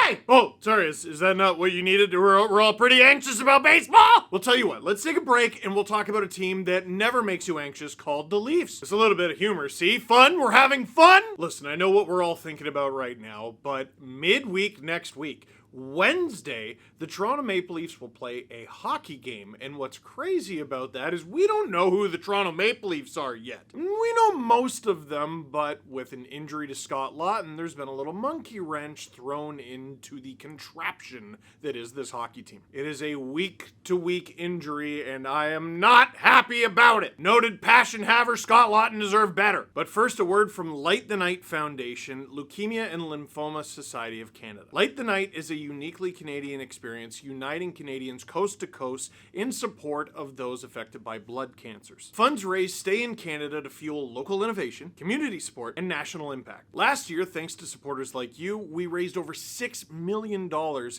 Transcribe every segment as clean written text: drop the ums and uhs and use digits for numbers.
Hi! Oh, sorry, is that not what you needed? We're all pretty anxious about baseball? We'll tell you what, let's take a break and we'll talk about a team that never makes you anxious called the Leafs. It's a little bit of humor, see? Fun? We're having fun? Listen, I know what we're all thinking about right now, but midweek next week, Wednesday, the Toronto Maple Leafs will play a hockey game, and what's crazy about that is we don't know who the Toronto Maple Leafs are yet. We know most of them, but with an injury to Scott Lton, there's been a little monkey wrench thrown into the contraption that is this hockey team. It is a week-to-week injury, and I am not happy about it. Noted passion haver Scott Lton deserved better. But first, a word from Light the Night Foundation, Leukemia and Lymphoma Society of Canada. Light the Night is a uniquely Canadian experience uniting Canadians coast to coast in support of those affected by blood cancers. Funds raised stay in Canada to fuel local innovation, community support, and national impact. Last year, thanks to supporters like you, we raised over $6 million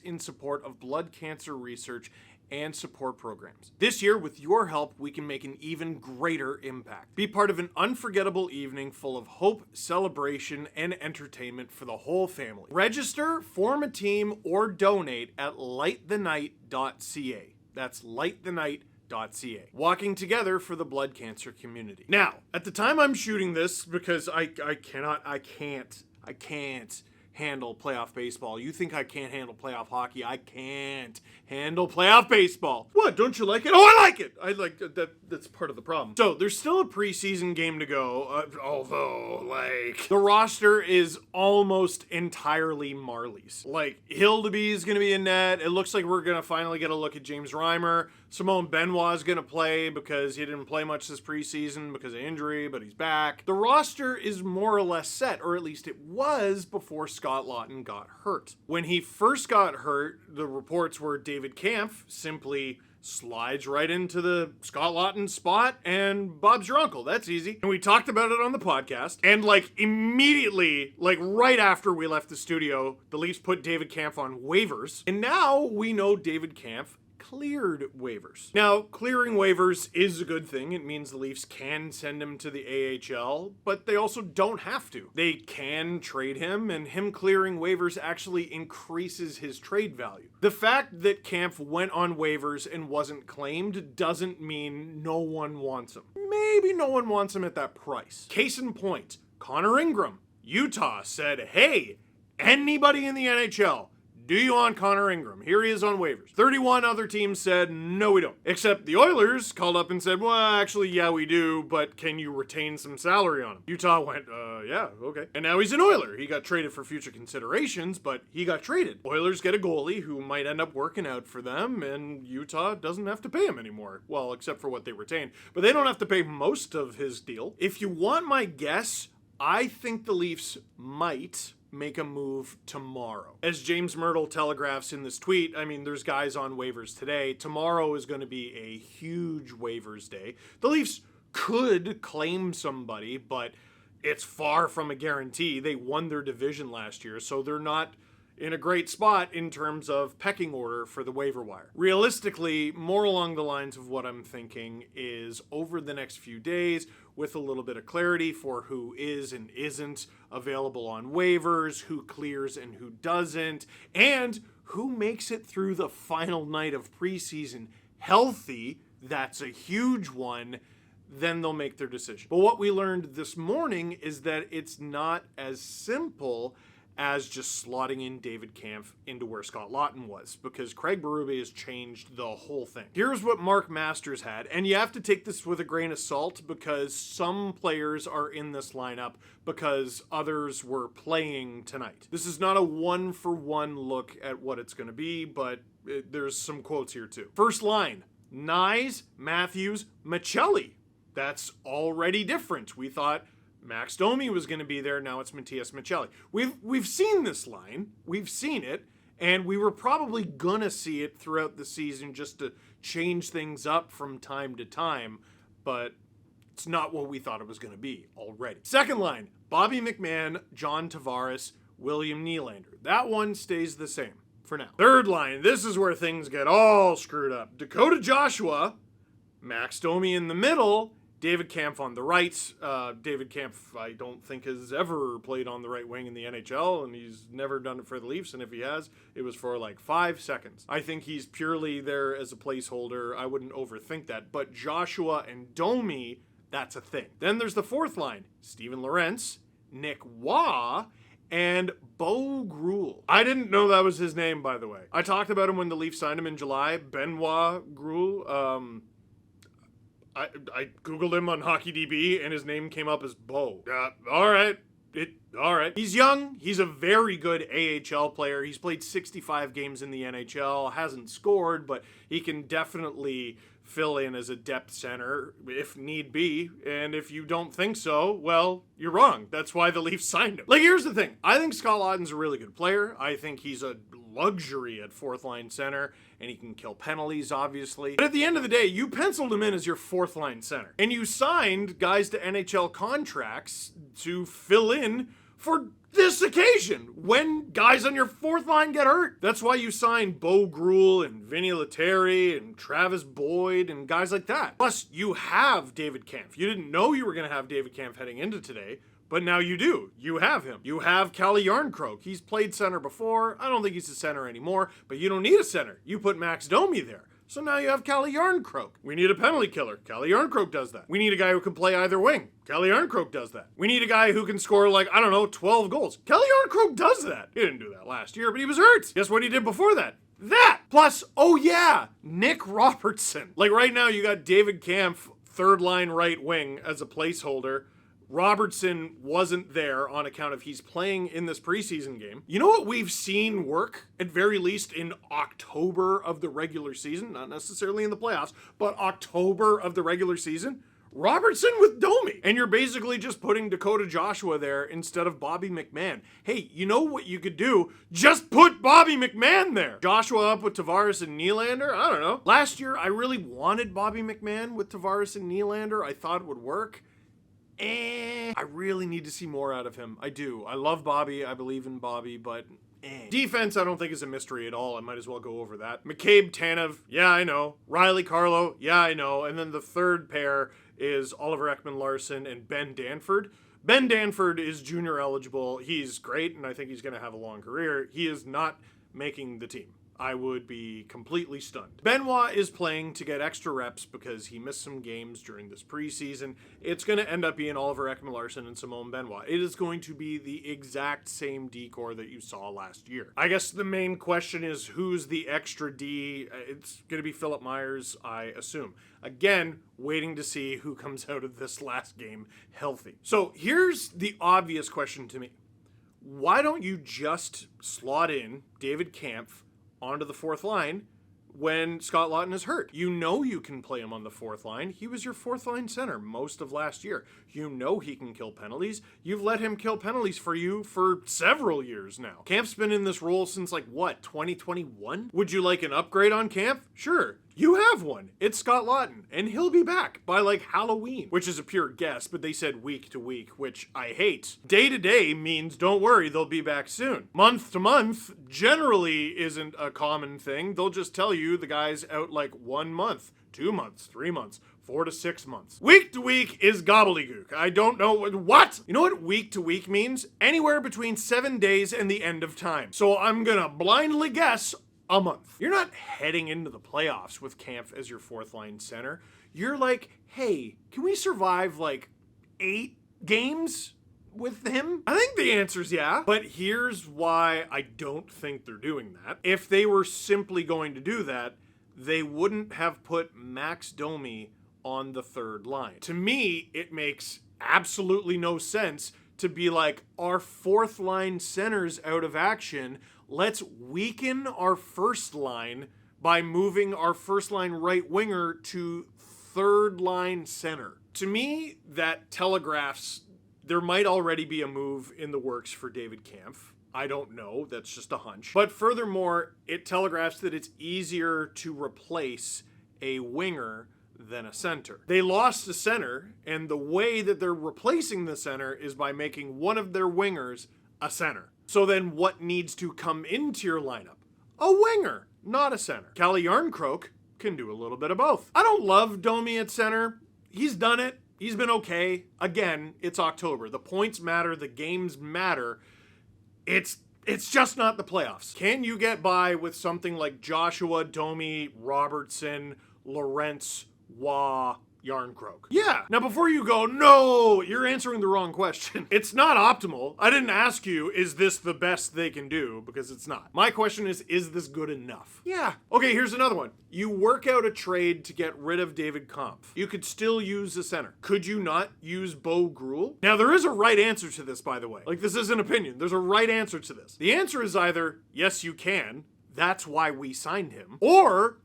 in support of blood cancer research and support programs. This year, with your help, we can make an even greater impact. Be part of an unforgettable evening full of hope, celebration, and entertainment for the whole family. Register, form a team, or donate at lightthenight.ca. That's lightthenight.ca. Walking together for the blood cancer community. Now, at the time I'm shooting this, because I can't handle playoff baseball. You think I can't handle playoff hockey? I can't handle playoff baseball. What, don't you like it? Oh, I like it! I like that. That's part of the problem. So, there's still a preseason game to go, although, the roster is almost entirely Marlies. Hildeby is gonna be in net. It looks like we're gonna finally get a look at James Reimer. Simone Benoit is going to play because he didn't play much this preseason because of injury, but he's back. The roster is more or less set, or at least it was before Scott Lton got hurt. When he first got hurt, the reports were David Kampf simply slides right into the Scott Lton spot and Bob's your uncle. That's easy. And we talked about it on the podcast. And immediately, right after we left the studio, the Leafs put David Kampf on waivers. And now we know David Kampf cleared waivers. Now, clearing waivers is a good thing. It means the Leafs can send him to the AHL, but they also don't have to. They can trade him, and him clearing waivers actually increases his trade value. The fact that Kampf went on waivers and wasn't claimed doesn't mean no one wants him. Maybe no one wants him at that price. Case in point, Connor Ingram. Utah said, hey, anybody in the NHL, do you want Connor Ingram? Here he is on waivers. 31 other teams said, no, we don't. Except the Oilers called up and said, well, actually, yeah, we do, but can you retain some salary on him? Utah went, yeah, okay. And now he's an Oiler. He got traded for future considerations, but he got traded. Oilers get a goalie who might end up working out for them, and Utah doesn't have to pay him anymore. Well, except for what they retained. But they don't have to pay most of his deal. If you want my guess, I think the Leafs might make a move tomorrow. As James Myrtle telegraphs in this tweet, there's guys on waivers today. Tomorrow is going to be a huge waivers day. The Leafs could claim somebody, but it's far from a guarantee. They won their division last year, so they're not in a great spot in terms of pecking order for the waiver wire. Realistically, more along the lines of what I'm thinking is over the next few days, with a little bit of clarity for who is and isn't available on waivers, who clears and who doesn't, and who makes it through the final night of preseason healthy. That's a huge one. Then they'll make their decision. But what we learned this morning is that it's not as simple as just slotting in David Kampf into where Scott Lton was, because Craig Berube has changed the whole thing. Here's what Mark Masters had, and you have to take this with a grain of salt because some players are in this lineup because others were playing tonight. This is not a one-for-one look at what it's going to be, but there's some quotes here too. First line, Nyes, Matthews, Michelli. That's already different. We thought Max Domi was going to be there. Now it's Matias Michelli. We've seen this line. We've seen it. And we were probably going to see it throughout the season just to change things up from time to time. But it's not what we thought it was going to be already. Second line, Bobby McMahon, John Tavares, William Nylander. That one stays the same for now. Third line, this is where things get all screwed up. Dakota Joshua, Max Domi in the middle, David Kampf on the right. David Kampf, I don't think, has ever played on the right wing in the NHL, and he's never done it for the Leafs, and if he has, it was for like 5 seconds. I think he's purely there as a placeholder. I wouldn't overthink that. But Joshua and Domi, that's a thing. Then there's the fourth line. Steven Lorentz, Nick Waugh, and Bo Gruel. I didn't know that was his name, by the way. I talked about him when the Leafs signed him in July. Benoit Gruel. I Googled him on HockeyDB, and his name came up as Bo. All right. He's young. He's a very good AHL player. He's played 65 games in the NHL. Hasn't scored, but he can definitely fill in as a depth center if need be. And if you don't think so, well, you're wrong. That's why the Leafs signed him. Like, here's the thing. I think Scott Laughton's a really good player. I think he's a luxury at fourth line center, and he can kill penalties, obviously. But at the end of the day, you penciled him in as your fourth line center, and you signed guys to NHL contracts to fill in for this occasion when guys on your fourth line get hurt. That's why you signed Bo Gruel and Vinny Lettieri and Travis Boyd and guys like that. Plus, you have David Kampf. You didn't know you were going to have David Kampf heading into today, but now you do. You have him. You have Calle Jarnkrok. He's played center before. I don't think he's a center anymore, but you don't need a center. You put Max Domi there. So now you have Calle Jarnkrok. We need a penalty killer. Calle Jarnkrok does that. We need a guy who can play either wing. Calle Jarnkrok does that. We need a guy who can score, 12 goals. Calle Jarnkrok does that. He didn't do that last year, but he was hurt. Guess what he did before that? That! Plus, oh yeah, Nick Robertson. Right now you got David Kampf, third line right wing as a placeholder. Robertson wasn't there on account of he's playing in this preseason game. You know what we've seen work, at very least in October of the regular season? Not necessarily in the playoffs, but October of the regular season? Robertson with Domi. And you're basically just putting Dakota Joshua there instead of Bobby McMann. Hey, you know what you could do? Just put Bobby McMann there. Joshua up with Tavares and Nylander? I don't know. Last year, I really wanted Bobby McMann with Tavares and Nylander. I thought it would work. I really need to see more out of him. I do. I love Bobby. I believe in Bobby, but defense, I don't think is a mystery at all. I might as well go over that. McCabe, Tanev, yeah, I know. Riley Carlo, yeah, I know. And then the third pair is Oliver Ekman-Larsson and Ben Danford. Ben Danford is junior eligible. He's great, and I think he's going to have a long career. He is not making the team. I would be completely stunned. Benoit is playing to get extra reps because he missed some games during this preseason. It's going to end up being Oliver Ekman-Larsson and Simone Benoit. It is going to be the exact same D-core that you saw last year. I guess the main question is who's the extra D? It's going to be Philip Myers, I assume. Again, waiting to see who comes out of this last game healthy. So here's the obvious question to me. Why don't you just slot in David Kampf onto the fourth line when Scott Laughton is hurt? You know you can play him on the fourth line. He was your fourth line center most of last year. You know he can kill penalties. You've let him kill penalties for you for several years now. Kampf's been in this role since 2021? Would you like an upgrade on Kampf? Sure. You have one. It's Scott Laughton, and he'll be back by Halloween, which is a pure guess, but they said week to week, which I hate. Day to day means don't worry, they'll be back soon. Month to month generally isn't a common thing. They'll just tell you the guy's out 1 month, 2 months, 3 months, 4 to 6 months. Week to week is gobbledygook. I don't know what? You know what week to week means? Anywhere between 7 days and the end of time. So I'm gonna blindly guess a month. You're not heading into the playoffs with Kampf as your fourth line center. You're hey, can we survive 8 games with him? I think the answer's yeah. But here's why I don't think they're doing that. If they were simply going to do that, they wouldn't have put Max Domi on the third line. To me, it makes absolutely no sense to be our fourth line center's out of action. Let's weaken our first line by moving our first line right winger to third line center. To me, that telegraphs there might already be a move in the works for David Kampf. I don't know. That's just a hunch. But furthermore, it telegraphs that it's easier to replace a winger than a center. They lost a center, and the way that they're replacing the center is by making one of their wingers a center. So then what needs to come into your lineup? A winger, not a center. Calle Jarnkrok can do a little bit of both. I don't love Domi at center. He's done it. He's been okay. Again, it's October. The points matter. The games matter. It's just not the playoffs. Can you get by with something like Joshua, Domi, Robertson, Lorentz, Waugh, Yarncroke? Yeah. Now, before you go, no, you're answering the wrong question. It's not optimal. I didn't ask you, is this the best they can do? Because it's not. My question is this good enough? Yeah. Okay, here's another one. You work out a trade to get rid of David Kampf. You could still use a center. Could you not use Bo Gruel? Now, there is a right answer to this, by the way. Like, this is an opinion. There's a right answer to this. The answer is either, yes, you can. That's why we signed him. Or,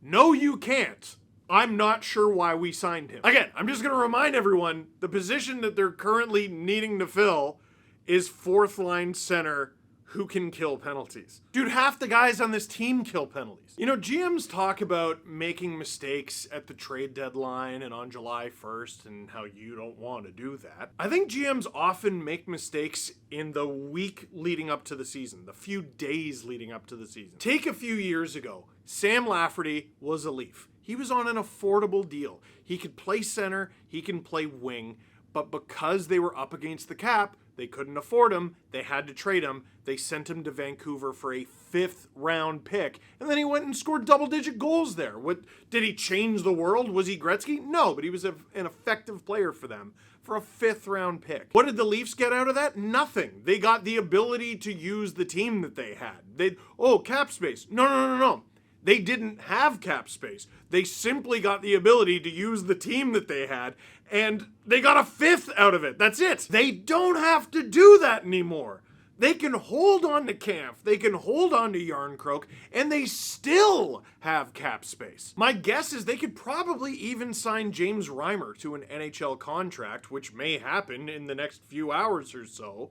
no, you can't. I'm not sure why we signed him. Again, I'm just going to remind everyone, the position that they're currently needing to fill is fourth line center who can kill penalties. Dude, half the guys on this team kill penalties. You know, GMs talk about making mistakes at the trade deadline and on July 1st and how you don't want to do that. I think GMs often make mistakes in the week leading up to the season, the few days leading up to the season. Take a few years ago, Sam Lafferty was a Leaf. He was on an affordable deal. He could play center, he can play wing, but because they were up against the cap, they couldn't afford him, they had to trade him, they sent him to Vancouver for a 5th round pick, and then he went and scored double-digit goals there. What, did he change the world? Was he Gretzky? No, but he was an effective player for them for a 5th round pick. What did the Leafs get out of that? Nothing. They got the ability to use the team that they had. Cap space. No. They didn't have cap space. They simply got the ability to use the team that they had, and they got a 5th out of it. That's it. They don't have to do that anymore. They can hold on to Kampf, they can hold on to Yarncroke, and they still have cap space. My guess is they could probably even sign James Reimer to an NHL contract, which may happen in the next few hours or so,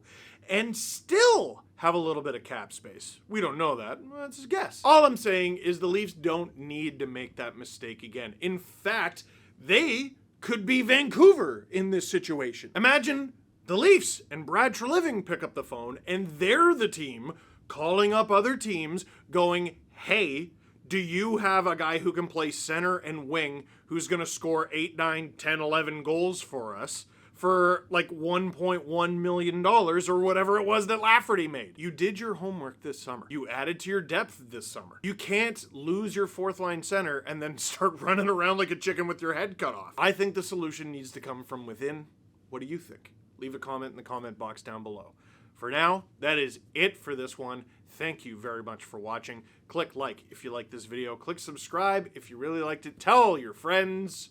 and still have a little bit of cap space. We don't know that. That's a guess. All I'm saying is the Leafs don't need to make that mistake again. In fact, they could be Vancouver in this situation. Imagine the Leafs and Brad Treliving pick up the phone and they're the team calling up other teams going, hey, do you have a guy who can play center and wing who's going to score 8, 9, 10, 11 goals for us for like $1.1 million or whatever it was that Lafferty made? You did your homework this summer. You added to your depth this summer. You can't lose your fourth line center and then start running around like a chicken with your head cut off. I think the solution needs to come from within. What do you think? Leave a comment in the comment box down below. For now, that is it for this one. Thank you very much for watching. Click like if you like this video. Click subscribe if you really liked it. Tell all your friends.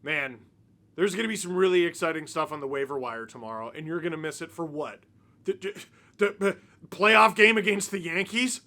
Man, there's going to be some really exciting stuff on the waiver wire tomorrow, and you're going to miss it for what? The playoff game against the Yankees?